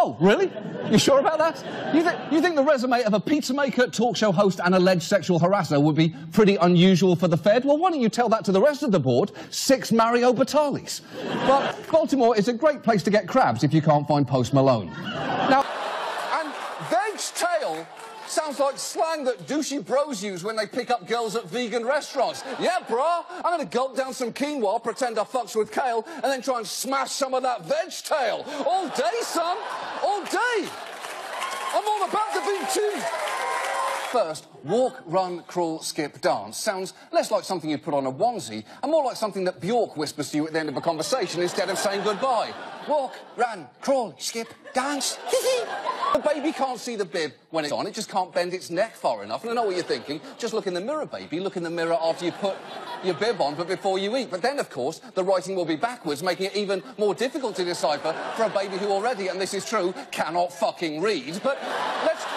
Oh, really? You sure about that? You think the resume of a pizza maker, talk show host and alleged sexual harasser would be pretty unusual for the Fed? Well, why don't you tell that to the rest of the board? 6 Mario Batalis. But Baltimore is a great place to get crabs if you can't find Post Malone. Now, and veg's tail sounds like slang that douchey bros use when they pick up girls at vegan restaurants. Yeah, brah, I'm gonna gulp down some quinoa, pretend I fucks with kale, and then try and smash some of that veg tail. All day, son. All day. I'm all about the big too. First, walk, run, crawl, skip, dance sounds less like something you'd put on a onesie and more like something that Bjork whispers to you at the end of a conversation instead of saying goodbye. Walk, run, crawl, skip, dance. The baby can't see the bib when it's on. It just can't bend its neck far enough. And I know what you're thinking. Just look in the mirror, baby. Look in the mirror after you put your bib on, but before you eat. But then, of course, the writing will be backwards, making it even more difficult to decipher for a baby who already, and this is true, cannot fucking read. But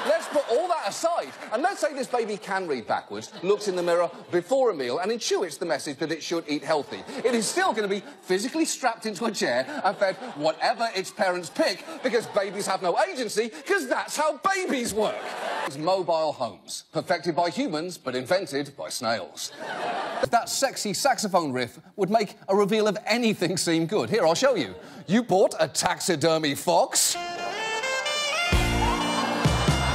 let's put all that aside, and let's say this baby can read backwards, looks in the mirror before a meal, and intuits the message that it should eat healthy. It is still going to be physically strapped into a chair and fed whatever its parents pick, because babies have no agency, because that's how babies work. It's mobile homes, perfected by humans, but invented by snails. That sexy saxophone riff would make a reveal of anything seem good. Here, I'll show you. You bought a taxidermy fox?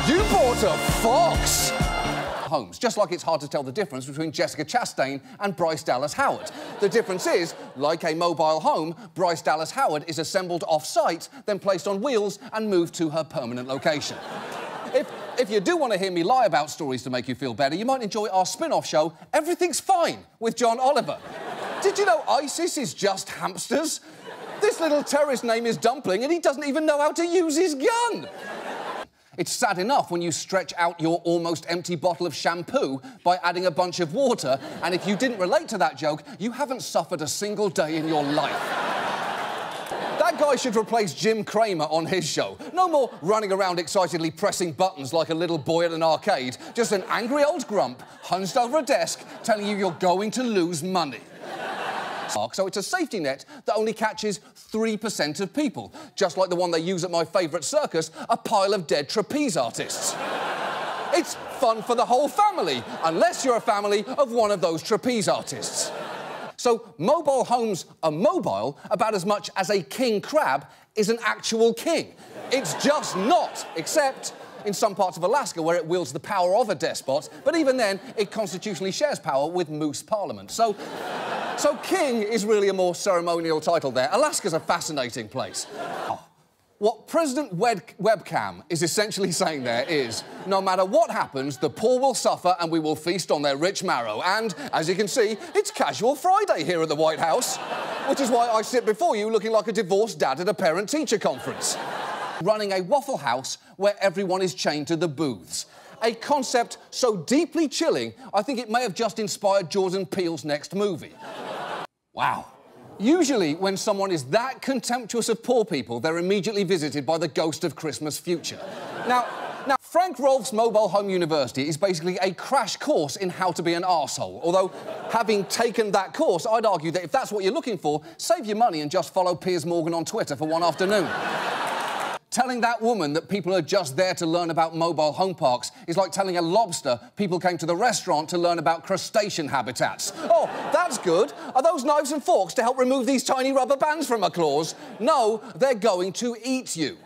You bought a fox? Homes, just like it's hard to tell the difference between Jessica Chastain and Bryce Dallas Howard. The difference is, like a mobile home, Bryce Dallas Howard is assembled off-site, then placed on wheels and moved to her permanent location. If you do want to hear me lie about stories to make you feel better, you might enjoy our spin-off show, Everything's Fine, with John Oliver. Did you know ISIS is just hamsters? This little terrorist name is Dumpling, and he doesn't even know how to use his gun. It's sad enough when you stretch out your almost empty bottle of shampoo by adding a bunch of water, and if you didn't relate to that joke, you haven't suffered a single day in your life. That guy should replace Jim Cramer on his show. No more running around excitedly pressing buttons like a little boy at an arcade. Just an angry old grump hunched over a desk telling you you're going to lose money. So it's a safety net that only catches 3% of people. Just like the one they use at my favourite circus, a pile of dead trapeze artists. It's fun for the whole family, unless you're a family of one of those trapeze artists. So mobile homes are mobile about as much as a king crab is an actual king. It's just not, except in some parts of Alaska where it wields the power of a despot, but even then, it constitutionally shares power with Moose Parliament. So king is really a more ceremonial title there. Alaska's a fascinating place. What President Webcam is essentially saying there is, no matter what happens, the poor will suffer and we will feast on their rich marrow. And, as you can see, it's Casual Friday here at the White House, which is why I sit before you looking like a divorced dad at a parent-teacher conference. Running a Waffle House where everyone is chained to the booths. A concept so deeply chilling, I think it may have just inspired Jordan Peele's next movie. Wow. Usually, when someone is that contemptuous of poor people, they're immediately visited by the ghost of Christmas future. Now, Frank Rolfe's Mobile Home University is basically a crash course in how to be an arsehole. Although, having taken that course, I'd argue that if that's what you're looking for, save your money and just follow Piers Morgan on Twitter for one afternoon. Telling that woman that people are just there to learn about mobile home parks is like telling a lobster people came to the restaurant to learn about crustacean habitats. Oh, that's good. Are those knives and forks to help remove these tiny rubber bands from my claws? No, they're going to eat you.